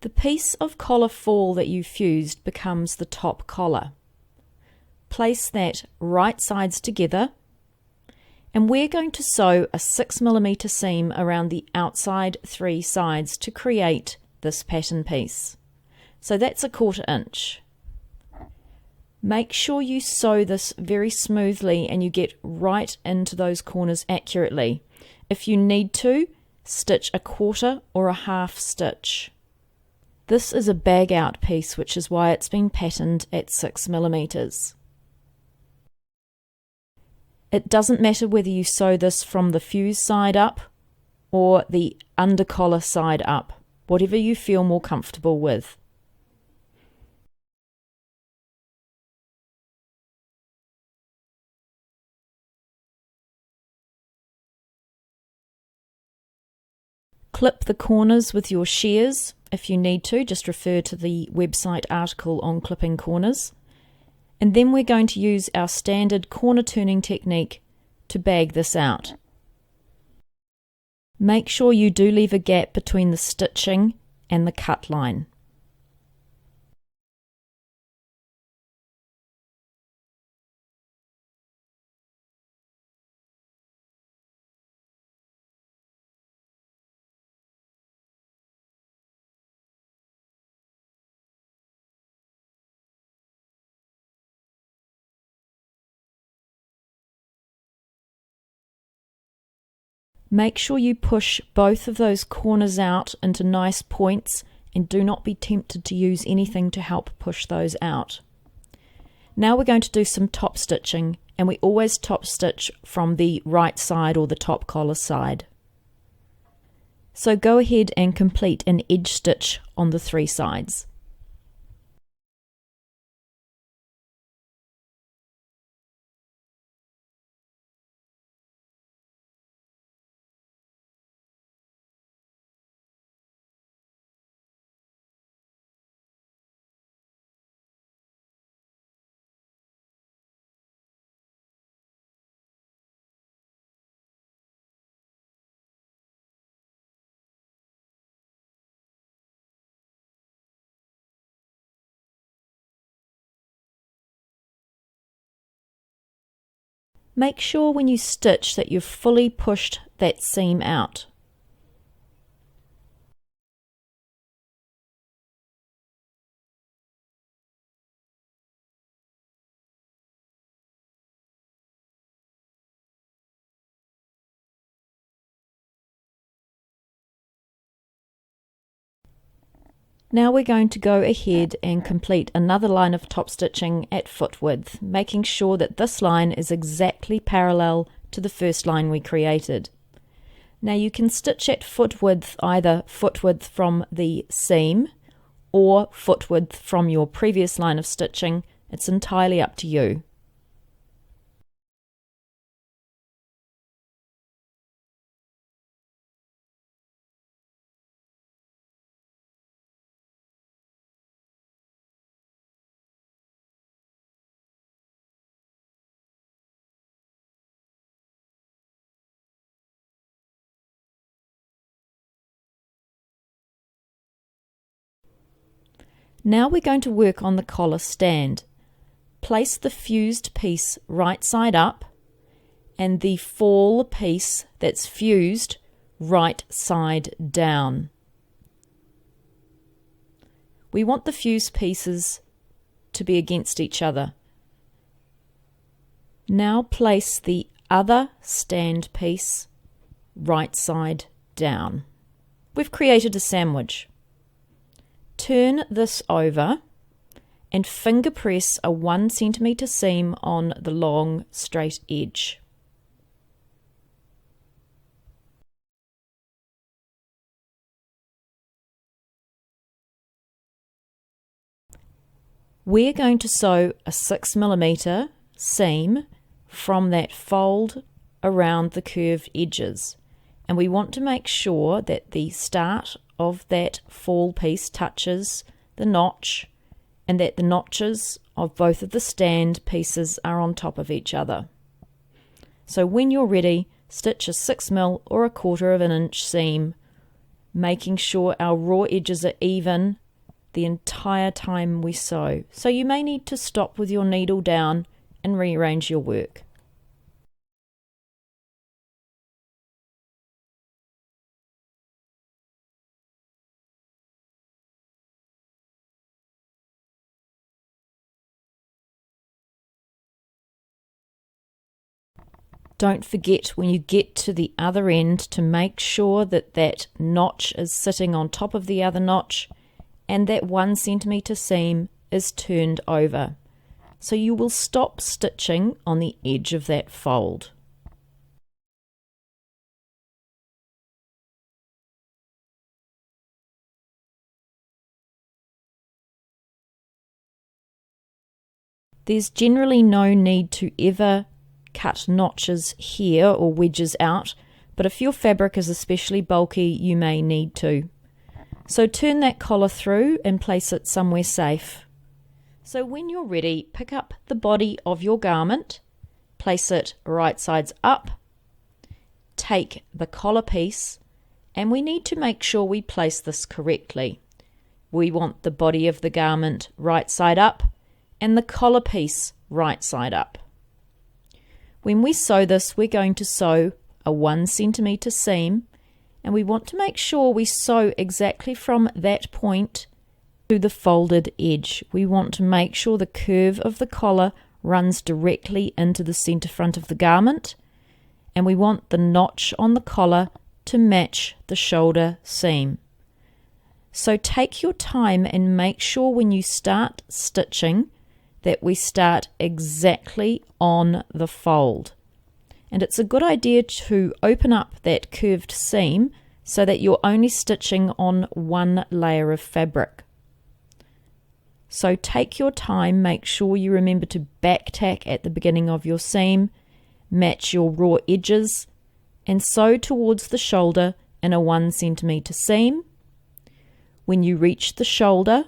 The piece of collar fall that you fused becomes the top collar. Place that right sides together, and we're going to sew a 6mm seam around the outside 3 sides to create this pattern piece. So that's 1/4 inch. Make sure you sew this very smoothly and you get right into those corners accurately. If you need to, stitch 1/4 or a 1/2 stitch. This is a bag out piece, which is why it's been patterned at 6mm. It doesn't matter whether you sew this from the fuse side up or the under collar side up, whatever you feel more comfortable with. Clip the corners with your shears. If you need to, just refer to the website article on clipping corners. And then we're going to use our standard corner turning technique to bag this out. Make sure you do leave a gap between the stitching and the cut line. Make sure you push both of those corners out into nice points and do not be tempted to use anything to help push those out. Now we're going to do some top stitching, and we always top stitch from the right side or the top collar side. So go ahead and complete an edge stitch on the 3 sides. Make sure when you stitch that you've fully pushed that seam out. Now we're going to go ahead and complete another line of top stitching at foot width, making sure that this line is exactly parallel to the first line we created. Now you can stitch at foot width, either foot width from the seam or foot width from your previous line of stitching. It's entirely up to you. Now we're going to work on the collar stand. Place the fused piece right side up and the fall piece that's fused right side down. We want the fused pieces to be against each other. Now place the other stand piece right side down. We've created a sandwich. Turn this over and finger press a 1 centimeter seam on the long straight edge. We're going to sew a 6mm seam from that fold around the curved edges, and we want to make sure that the start of that fall piece touches the notch and that the notches of both of the stand pieces are on top of each other. So when you're ready, stitch a 6mm or 1/4 inch seam making sure our raw edges are even the entire time we sew. So you may need to stop with your needle down and rearrange your work. Don't forget when you get to the other end to make sure that that notch is sitting on top of the other notch and that 1 centimeter seam is turned over. So you will stop stitching on the edge of that fold. There's generally no need to ever cut notches here or wedges out, but if your fabric is especially bulky, you may need to. So turn that collar through and place it somewhere safe. So when you're ready, pick up the body of your garment, place it right sides up, take the collar piece, and we need to make sure we place this correctly. We want the body of the garment right side up and the collar piece right side up. When we sew this, we're going to sew a 1 centimeter seam, and we want to make sure we sew exactly from that point to the folded edge. We want to make sure the curve of the collar runs directly into the center front of the garment, and we want the notch on the collar to match the shoulder seam. So take your time and make sure when you start stitching that we start exactly on the fold. And it's a good idea to open up that curved seam so that you're only stitching on one layer of fabric. So take your time, make sure you remember to back tack at the beginning of your seam, match your raw edges, and sew towards the shoulder in a 1 centimeter seam. When you reach the shoulder,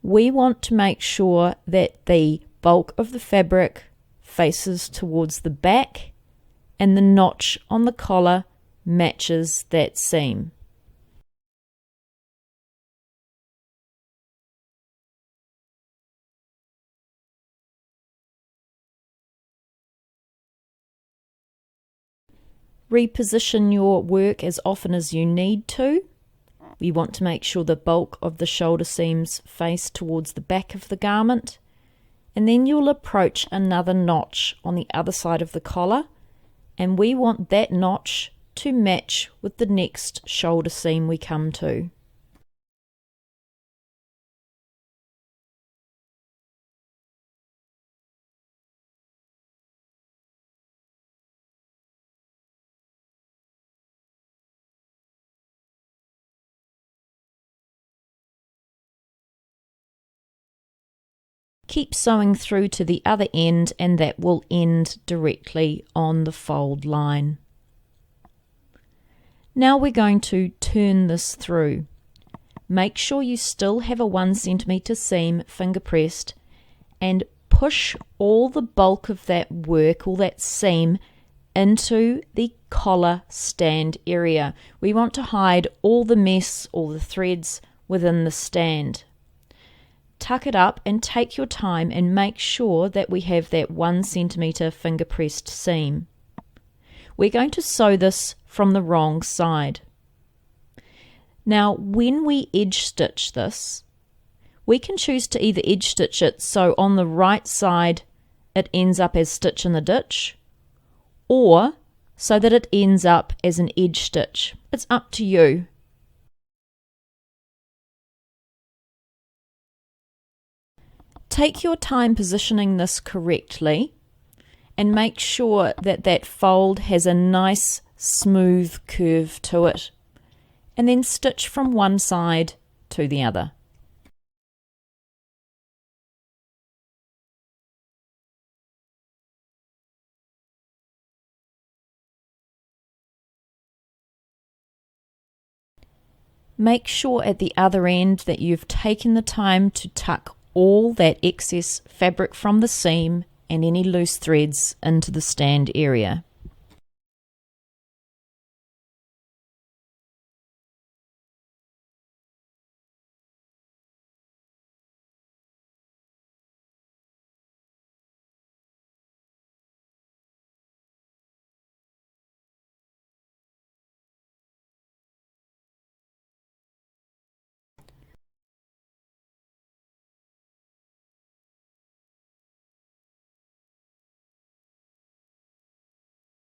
we want to make sure that the bulk of the fabric faces towards the back and the notch on the collar matches that seam. Reposition your work as often as you need to. We want to make sure the bulk of the shoulder seams face towards the back of the garment, and then you'll approach another notch on the other side of the collar, and we want that notch to match with the next shoulder seam we come to. Keep sewing through to the other end, and that will end directly on the fold line. Now we're going to turn this through. Make sure you still have a 1 centimeter seam finger pressed, and push all the bulk of that work, all that seam, into the collar stand area. We want to hide all the mess, all the threads within the stand. Tuck it up and take your time and make sure that we have that 1 centimeter finger pressed seam. We're going to sew this from the wrong side. Now when we edge stitch this, we can choose to either edge stitch it so on the right side it ends up as stitch in the ditch, or so that it ends up as an edge stitch. It's up to you. Take your time positioning this correctly and make sure that that fold has a nice smooth curve to it, and then stitch from one side to the other. Make sure at the other end that you've taken the time to tuck all that excess fabric from the seam and any loose threads into the stand area.